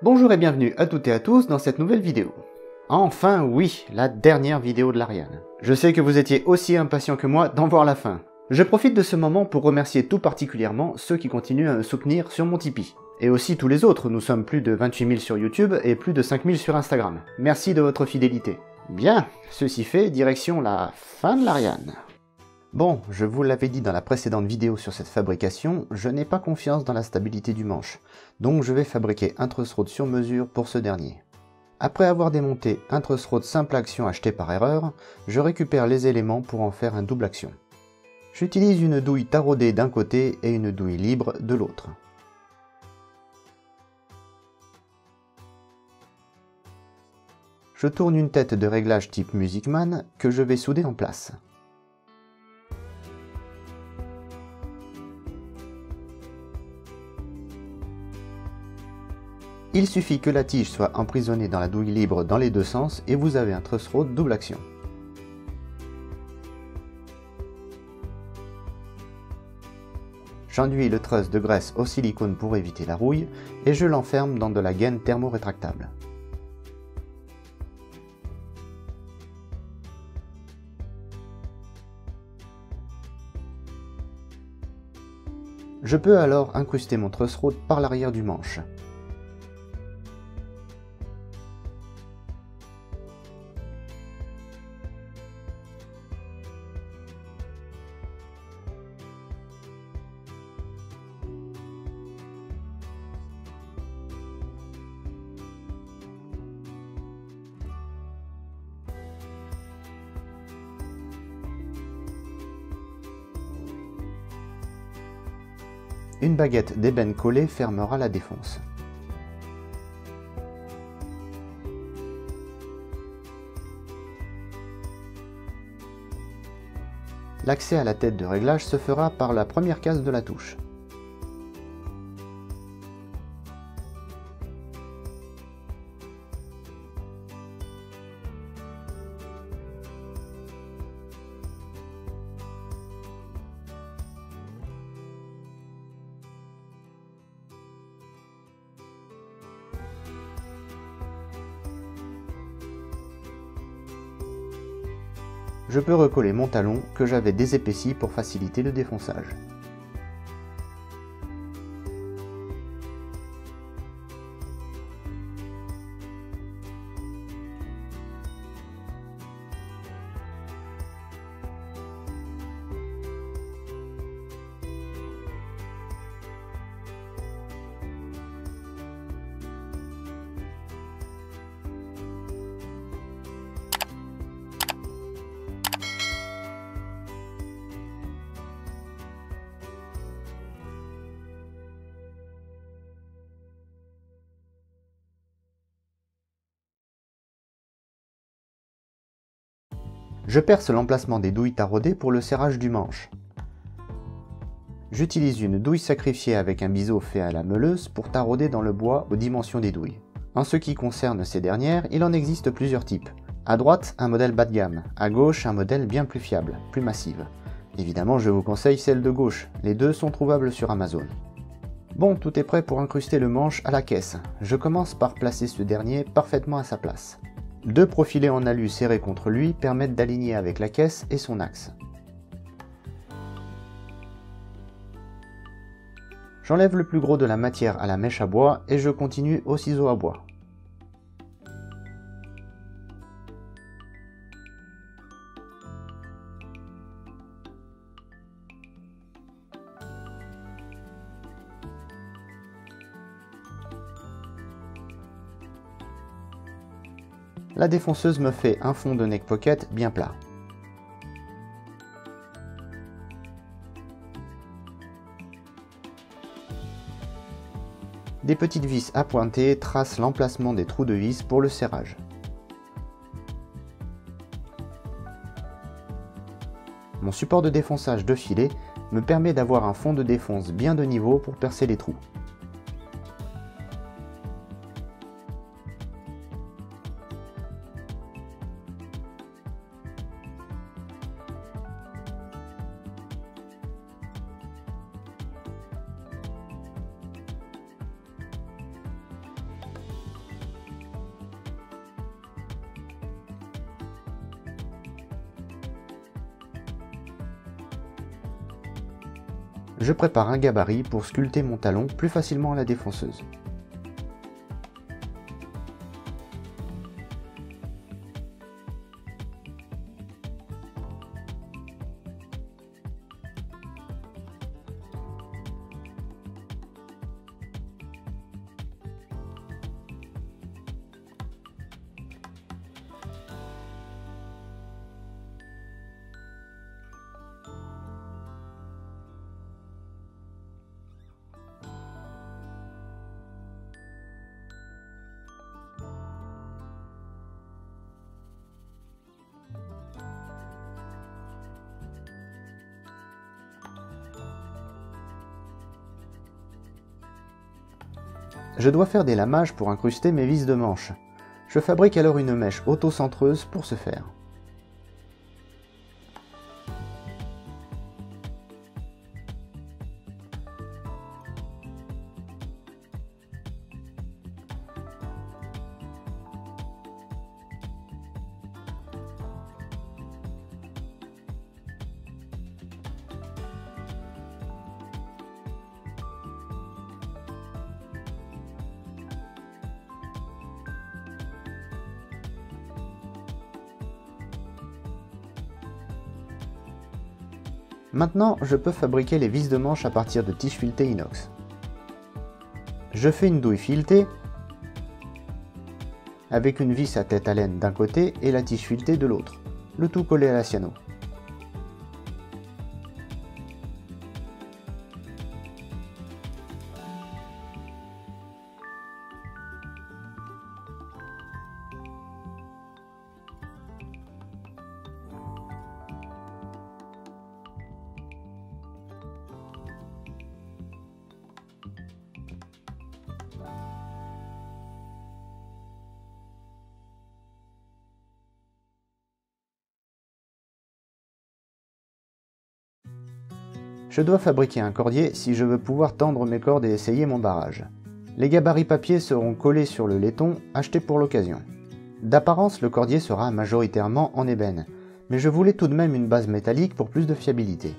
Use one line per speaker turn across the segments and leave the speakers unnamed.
Bonjour et bienvenue à toutes et à tous dans cette nouvelle vidéo. Enfin oui, la dernière vidéo de l'Ariane. Je sais que vous étiez aussi impatients que moi d'en voir la fin. Je profite de ce moment pour remercier tout particulièrement ceux qui continuent à me soutenir sur mon Tipeee. Et aussi tous les autres, nous sommes plus de 28 000 sur YouTube et plus de 5 000 sur Instagram. Merci de votre fidélité. Bien, ceci fait, direction la fin de l'Ariane. Bon, je vous l'avais dit dans la précédente vidéo sur cette fabrication, je n'ai pas confiance dans la stabilité du manche, donc je vais fabriquer un truss rod sur mesure pour ce dernier. Après avoir démonté un truss rod simple action acheté par erreur, je récupère les éléments pour en faire un double action. J'utilise une douille taraudée d'un côté et une douille libre de l'autre. Je tourne une tête de réglage type Musicman que je vais souder en place. Il suffit que la tige soit emprisonnée dans la douille libre dans les deux sens et vous avez un truss rod double action. J'enduis le truss de graisse au silicone pour éviter la rouille et je l'enferme dans de la gaine thermo-rétractable. Je peux alors incruster mon truss rod par l'arrière du manche. Une baguette d'ébène collée fermera la défonce. L'accès à la tête de réglage se fera par la première case de la touche. Je peux recoller mon talon que j'avais désépaissi pour faciliter le défonçage. Je perce l'emplacement des douilles taraudées pour le serrage du manche. J'utilise une douille sacrifiée avec un biseau fait à la meuleuse pour tarauder dans le bois aux dimensions des douilles. En ce qui concerne ces dernières, il en existe plusieurs types. À droite, un modèle bas de gamme, à gauche, un modèle bien plus fiable, plus massive. Évidemment, je vous conseille celle de gauche, les deux sont trouvables sur Amazon. Bon, tout est prêt pour incruster le manche à la caisse. Je commence par placer ce dernier parfaitement à sa place. Deux profilés en alu serrés contre lui permettent d'aligner avec la caisse et son axe. J'enlève le plus gros de la matière à la mèche à bois et je continue au ciseau à bois. La défonceuse me fait un fond de neck pocket bien plat. Des petites vis appointées tracent l'emplacement des trous de vis pour le serrage. Mon support de défonçage de filet me permet d'avoir un fond de défonce bien de niveau pour percer les trous. je prépare un gabarit pour sculpter mon talon plus facilement à la défonceuse. Je dois faire des lamages pour incruster mes vis de manche. Je fabrique alors une mèche auto-centreuse pour ce faire. Maintenant, je peux fabriquer les vis de manche à partir de tiges filetées inox. Je fais une douille filetée avec une vis à tête à laine d'un côté et la tige filetée de l'autre, le tout collé à la cyano. Je dois fabriquer un cordier si je veux pouvoir tendre mes cordes et essayer mon barrage. Les gabarits papier seront collés sur le laiton acheté pour l'occasion. D'apparence, le cordier sera majoritairement en ébène, mais je voulais tout de même une base métallique pour plus de fiabilité.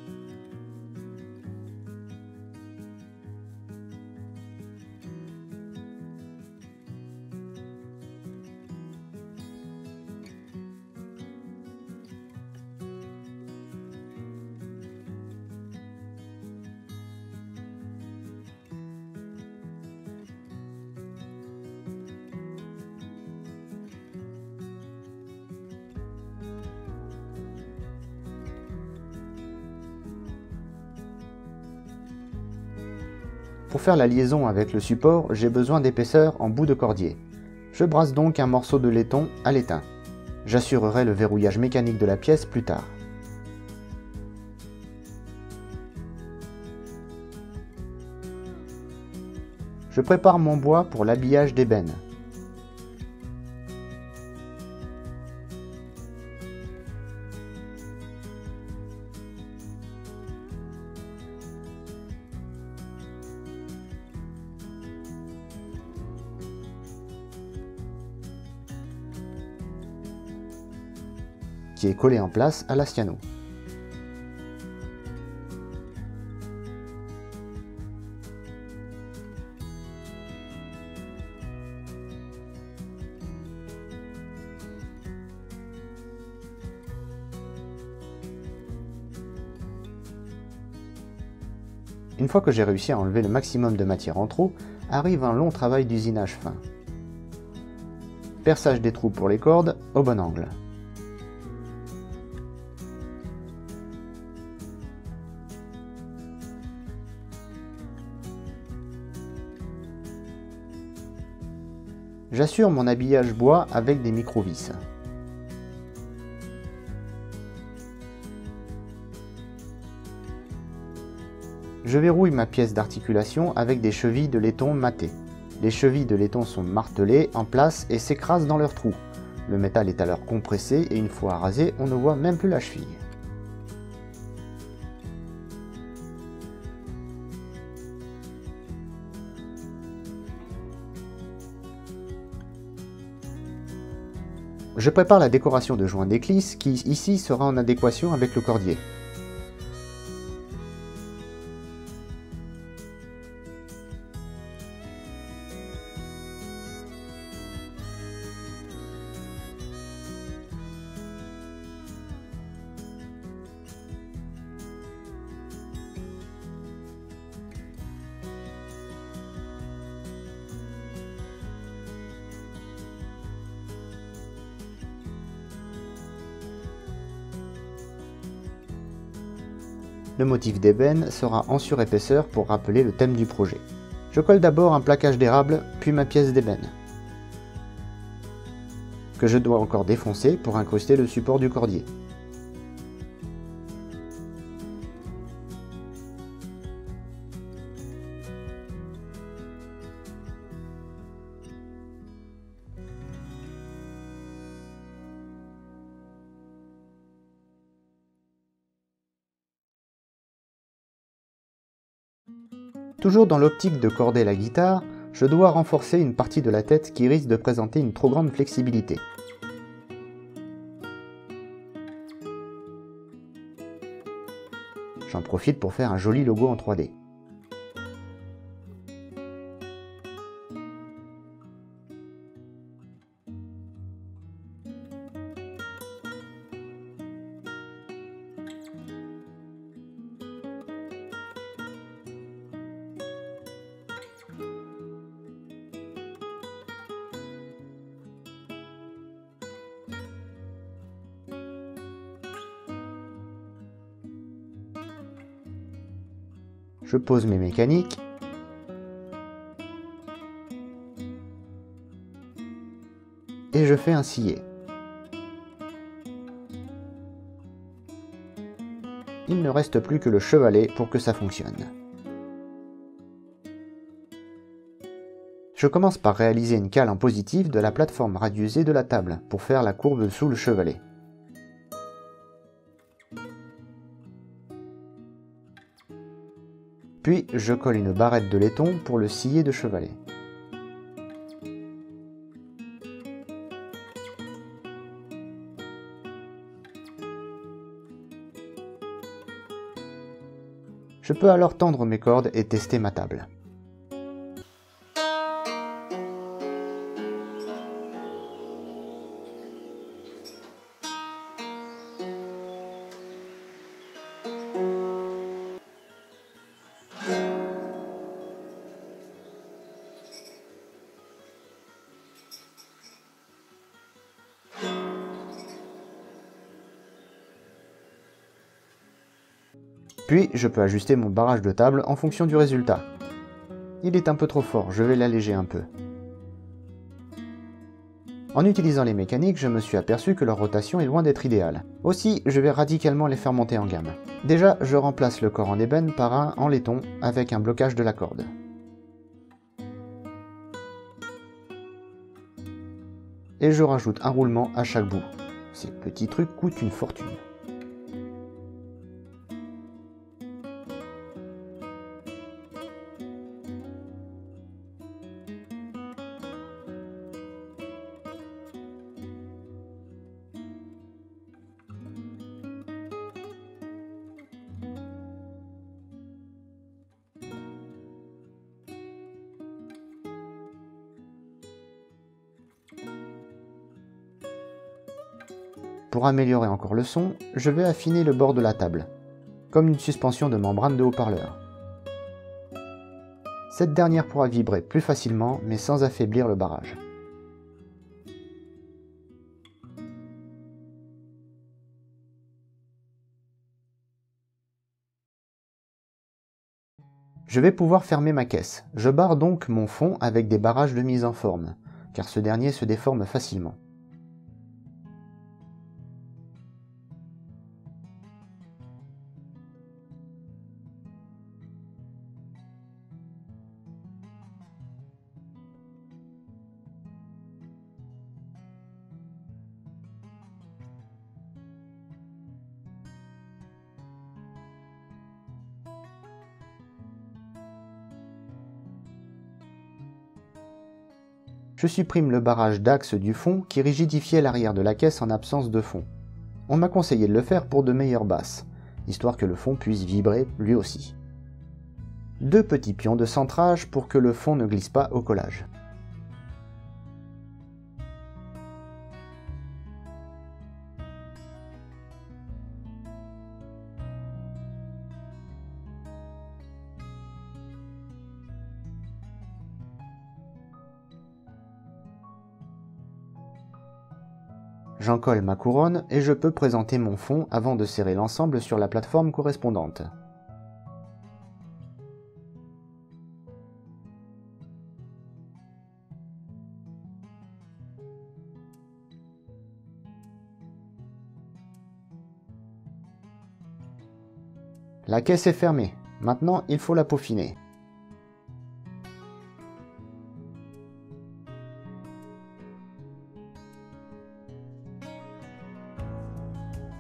Pour faire la liaison avec le support, j'ai besoin d'épaisseur en bout de cordier. Je brasse donc un morceau de laiton à l'étain. J'assurerai le verrouillage mécanique de la pièce plus tard. Je prépare mon bois pour l'habillage d'ébène. Qui est collé en place à la cyano. Une fois que j'ai réussi à enlever le maximum de matière en trop, arrive un long travail d'usinage fin. Perçage des trous pour les cordes au bon angle. J'assure mon habillage bois avec des micro-vis. Je verrouille ma pièce d'articulation avec des chevilles de laiton matées. Les chevilles de laiton sont martelées en place et s'écrasent dans leurs trous. Le métal est alors compressé et une fois rasé, on ne voit même plus la cheville. Je prépare la décoration de joint d'éclisse qui ici sera en adéquation avec le cordier. Le motif d'ébène sera en surépaisseur pour rappeler le thème du projet. Je colle d'abord un plaquage d'érable, puis ma pièce d'ébène, que je dois encore défoncer pour incruster le support du cordier. Toujours dans l'optique de corder la guitare, je dois renforcer une partie de la tête qui risque de présenter une trop grande flexibilité. J'en profite pour faire un joli logo en 3D. Je pose mes mécaniques. Et je fais un sillet. Il ne reste plus que le chevalet pour que ça fonctionne. Je commence par réaliser une cale en positif de la plateforme radiusée de la table pour faire la courbe sous le chevalet. Puis je colle une barrette de laiton pour le sillet de chevalet. Je peux alors tendre mes cordes et tester ma table. Puis je peux ajuster mon barrage de table en fonction du résultat. Il est un peu trop fort, je vais l'alléger un peu. En utilisant les mécaniques, je me suis aperçu que leur rotation est loin d'être idéale. Aussi, je vais radicalement les faire monter en gamme. Déjà, je remplace le corps en ébène par un en laiton avec un blocage de la corde. Et je rajoute un roulement à chaque bout. Ces petits trucs coûtent une fortune. Pour améliorer encore le son, je vais affiner le bord de la table, comme une suspension de membrane de haut-parleur. Cette dernière pourra vibrer plus facilement, mais sans affaiblir le barrage. Je vais pouvoir fermer ma caisse. Je barre donc mon fond avec des barrages de mise en forme, car ce dernier se déforme facilement. Je supprime le barrage d'axe du fond qui rigidifiait l'arrière de la caisse en absence de fond. On m'a conseillé de le faire pour de meilleures basses, histoire que le fond puisse vibrer lui aussi. 2 petits pions de centrage pour que le fond ne glisse pas au collage. J'en colle ma couronne et je peux présenter mon fond avant de serrer l'ensemble sur la plateforme correspondante. La caisse est fermée. Maintenant, il faut la peaufiner.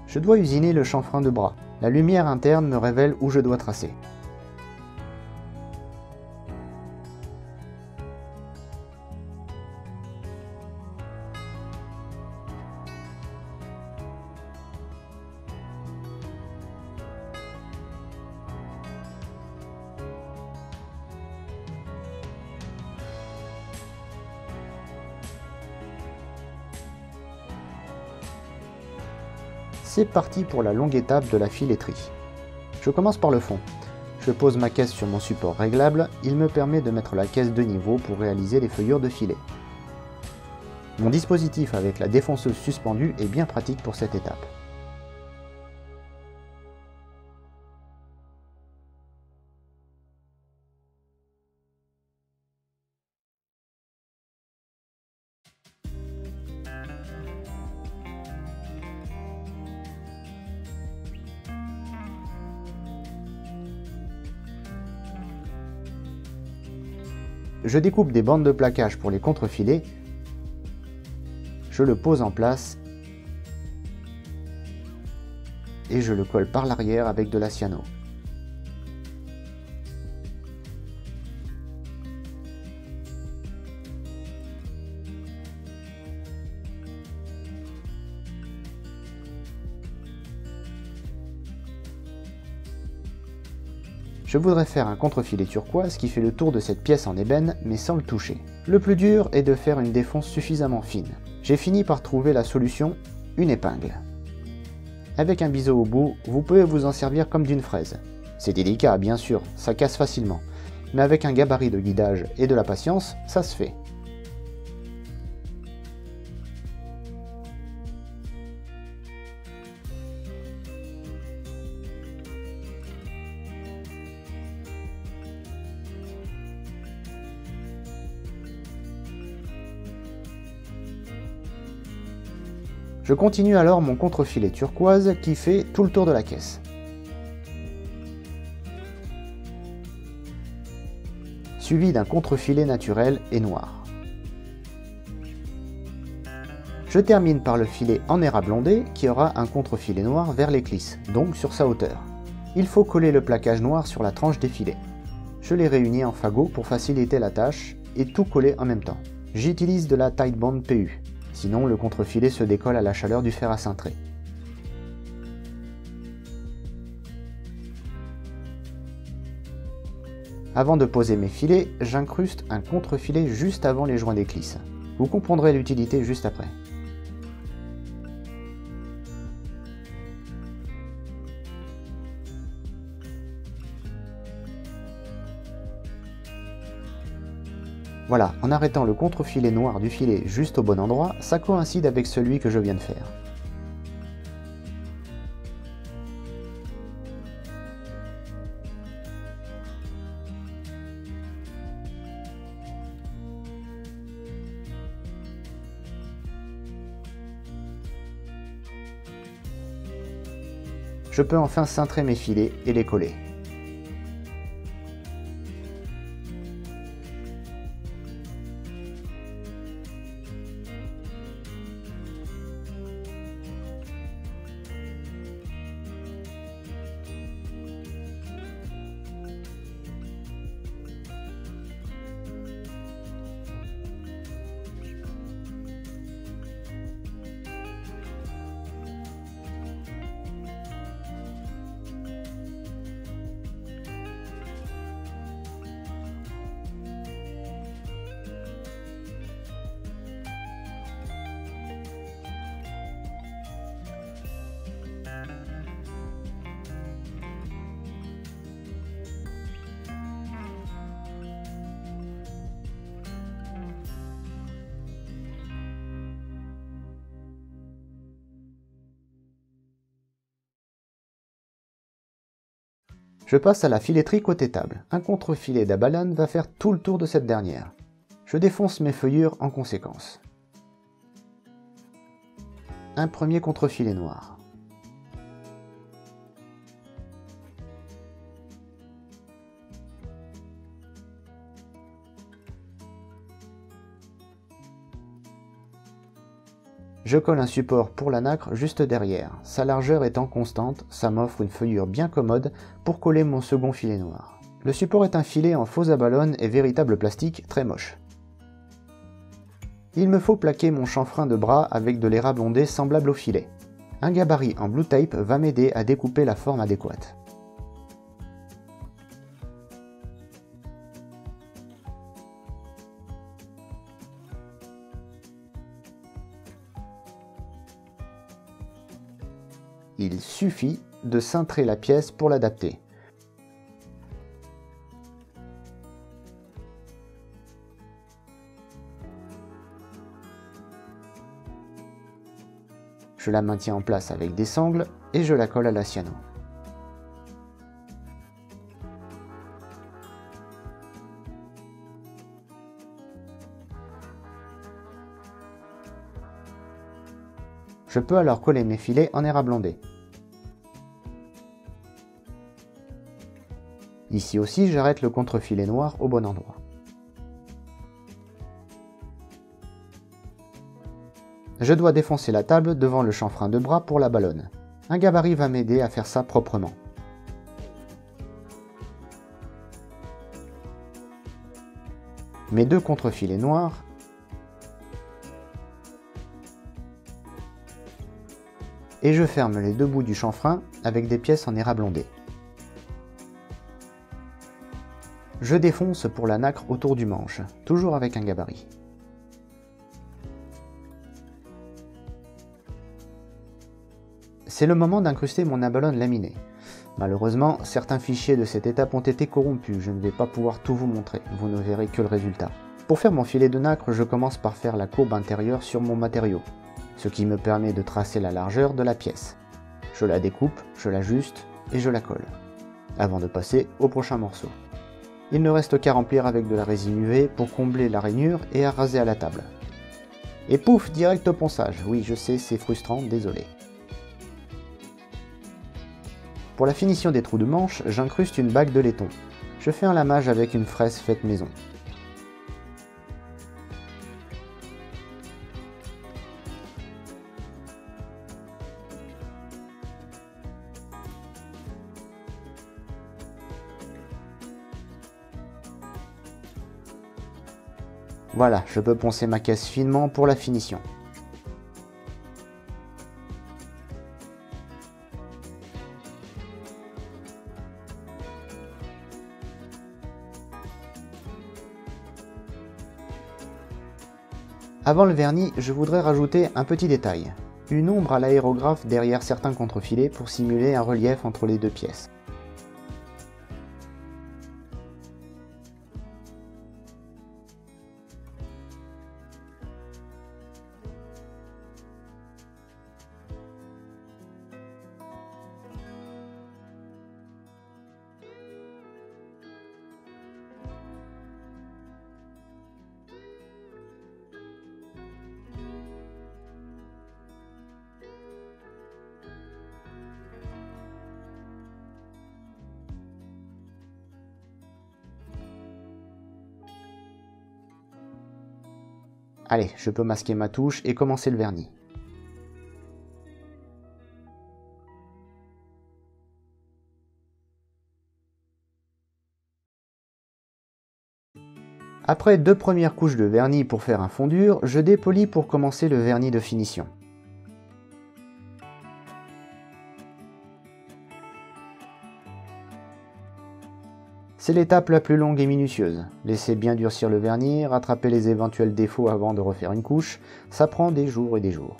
Je dois usiner le chanfrein de bras. La lumière interne me révèle où je dois tracer. C'est parti pour la longue étape de la filetterie. Je commence par le fond. Je pose ma caisse sur mon support réglable, il me permet de mettre la caisse de niveau pour réaliser les feuillures de filet. Mon dispositif avec la défonceuse suspendue est bien pratique pour cette étape. Je découpe des bandes de plaquage pour les contrefilets, je le pose en place et je le colle par l'arrière avec de la cyano. Je voudrais faire un contrefilet turquoise qui fait le tour de cette pièce en ébène mais sans le toucher. Le plus dur est de faire une défonce suffisamment fine. J'ai fini par trouver la solution, une épingle. Avec un biseau au bout, vous pouvez vous en servir comme d'une fraise. C'est délicat bien sûr, ça casse facilement, mais avec un gabarit de guidage et de la patience, ça se fait. Je continue alors mon contrefilet turquoise qui fait tout le tour de la caisse. Suivi d'un contrefilet naturel et noir. Je termine par le filet en érable ondé qui aura un contrefilet noir vers l'éclisse, donc sur sa hauteur. Il faut coller le plaquage noir sur la tranche des filets. Je les réunis en fagots pour faciliter la tâche et tout coller en même temps. J'utilise de la Titebond PU. Sinon, le contrefilet se décolle à la chaleur du fer à cintrer. Avant de poser mes filets, j'incruste un contrefilet juste avant les joints d'éclisse. Vous comprendrez l'utilité juste après. Voilà, en arrêtant le contrefilet noir du filet juste au bon endroit, ça coïncide avec celui que je viens de faire. Je peux enfin cintrer mes filets et les coller. Je passe à la filetterie côté table. Un contrefilet d'abalone va faire tout le tour de cette dernière. Je défonce mes feuillures en conséquence. Un premier contrefilet noir. Je colle un support pour la nacre juste derrière. Sa largeur étant constante, ça m'offre une feuillure bien commode pour coller mon second filet noir. Le support est un filet en faux abalone et véritable plastique très moche. Il me faut plaquer mon chanfrein de bras avec de l'érable ondé semblable au filet. Un gabarit en blue tape va m'aider à découper la forme adéquate. Il suffit de cintrer la pièce pour l'adapter. Je la maintiens en place avec des sangles et je la colle à la cyano. Je peux alors coller mes filets en érable ondé. Ici aussi, j'arrête le contre-filet noir au bon endroit. Je dois défoncer la table devant le chanfrein de bras pour la ballonne. Un gabarit va m'aider à faire ça proprement. Mes deux contre-filets noirs et je ferme les deux bouts du chanfrein avec des pièces en érable ondé. Je défonce pour la nacre autour du manche, toujours avec un gabarit. C'est le moment d'incruster mon abalone laminé. Malheureusement, certains fichiers de cette étape ont été corrompus, je ne vais pas pouvoir tout vous montrer, vous ne verrez que le résultat. Pour faire mon filet de nacre, je commence par faire la courbe intérieure sur mon matériau, ce qui me permet de tracer la largeur de la pièce. Je la découpe, je l'ajuste et je la colle, avant de passer au prochain morceau. Il ne reste qu'à remplir avec de la résine UV pour combler la rainure et à raser à la table. Et pouf, direct au ponçage. Oui, je sais, c'est frustrant, désolé. Pour la finition des trous de manche, j'incruste une bague de laiton. Je fais un lamage avec une fraise faite maison. Voilà, je peux poncer ma caisse finement pour la finition. Avant le vernis, je voudrais rajouter un petit détail. Une ombre à l'aérographe derrière certains contrefilets pour simuler un relief entre les deux pièces. Allez, je peux masquer ma touche et commencer le vernis. Après deux premières couches de vernis pour faire un fond dur, je dépolis pour commencer le vernis de finition. C'est l'étape la plus longue et minutieuse. Laissez bien durcir le vernis, rattraper les éventuels défauts avant de refaire une couche, ça prend des jours et des jours.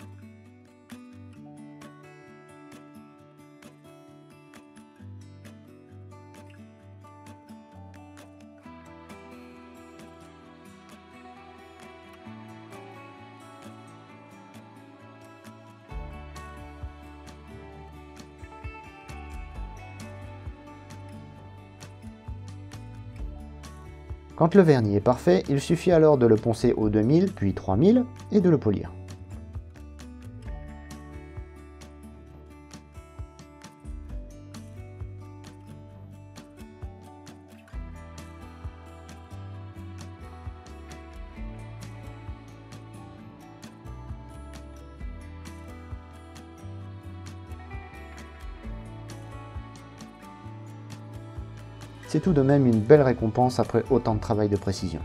Quand le vernis est parfait, il suffit alors de le poncer au 2000 puis 3000 et de le polir. C'est tout de même une belle récompense après autant de travail de précision.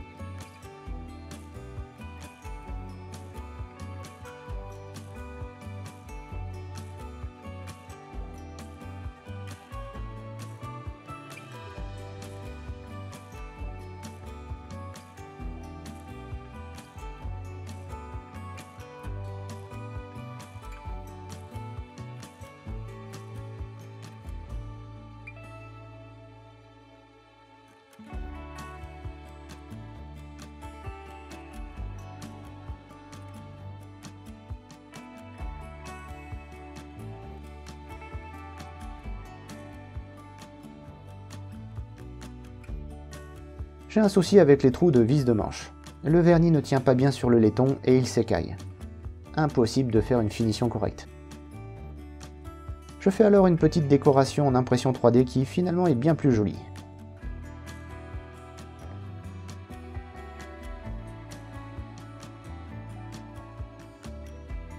J'ai un souci avec les trous de vis de manche. Le vernis ne tient pas bien sur le laiton et il s'écaille. Impossible de faire une finition correcte. Je fais alors une petite décoration en impression 3D qui finalement est bien plus jolie.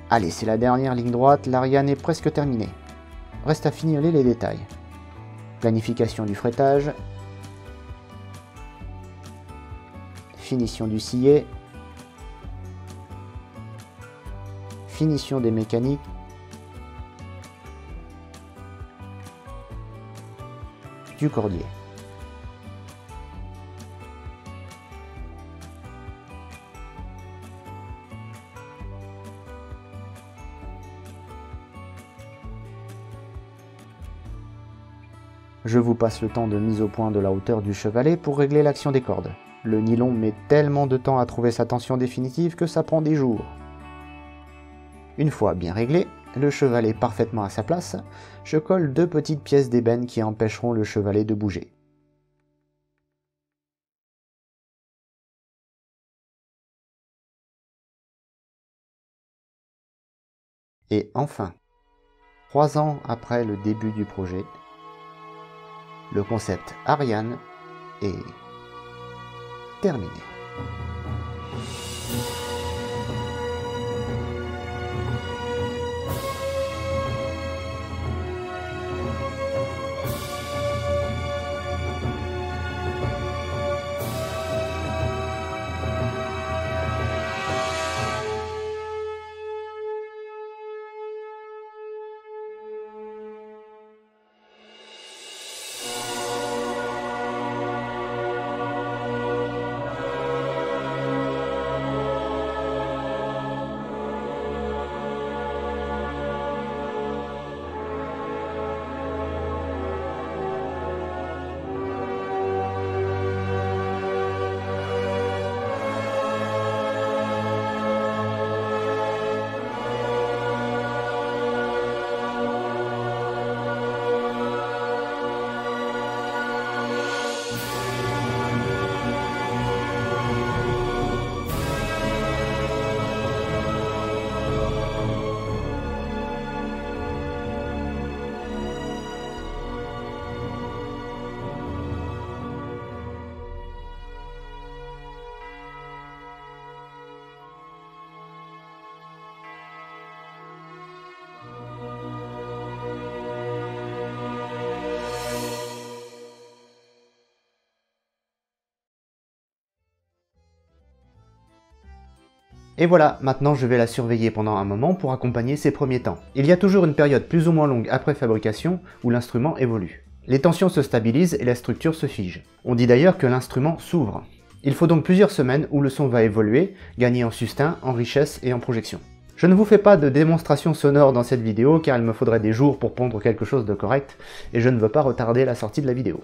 Allez, c'est la dernière ligne droite, l'Ariane est presque terminée. Reste à finiler les détails. Planification du frettage, finition du sillet, finition des mécaniques, du cordier. Je vous passe le temps de mise au point de la hauteur du chevalet pour régler l'action des cordes. Le nylon met tellement de temps à trouver sa tension définitive que ça prend des jours. Une fois bien réglé, le chevalet parfaitement à sa place, je colle 2 petites pièces d'ébène qui empêcheront le chevalet de bouger. Et enfin, 3 ans après le début du projet, le concept Ariane est terminé. Et voilà, maintenant je vais la surveiller pendant un moment pour accompagner ses premiers temps. Il y a toujours une période plus ou moins longue après fabrication où l'instrument évolue. Les tensions se stabilisent et la structure se fige. On dit d'ailleurs que l'instrument s'ouvre. Il faut donc plusieurs semaines où le son va évoluer, gagner en sustain, en richesse et en projection. Je ne vous fais pas de démonstration sonore dans cette vidéo car il me faudrait des jours pour pondre quelque chose de correct et je ne veux pas retarder la sortie de la vidéo.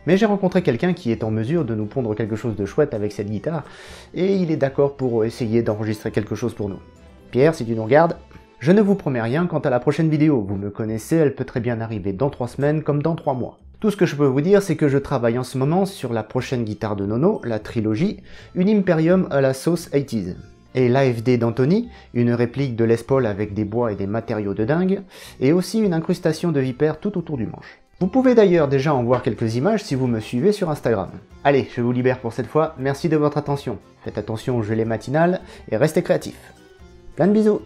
Mais j'ai rencontré quelqu'un qui est en mesure de nous pondre quelque chose de chouette avec cette guitare, et il est d'accord pour essayer d'enregistrer quelque chose pour nous. Pierre, si tu nous regardes, je ne vous promets rien quant à la prochaine vidéo, vous me connaissez, elle peut très bien arriver dans 3 semaines comme dans 3 mois. Tout ce que je peux vous dire, c'est que je travaille en ce moment sur la prochaine guitare de Nono, la Trilogy, une Imperium à la sauce 80s. Et l'AFD d'Anthony, une réplique de Les Paul avec des bois et des matériaux de dingue, et aussi une incrustation de vipère tout autour du manche. Vous pouvez d'ailleurs déjà en voir quelques images si vous me suivez sur Instagram. Allez, je vous libère pour cette fois, merci de votre attention. Faites attention aux gelées matinales et restez créatifs. Plein de bisous!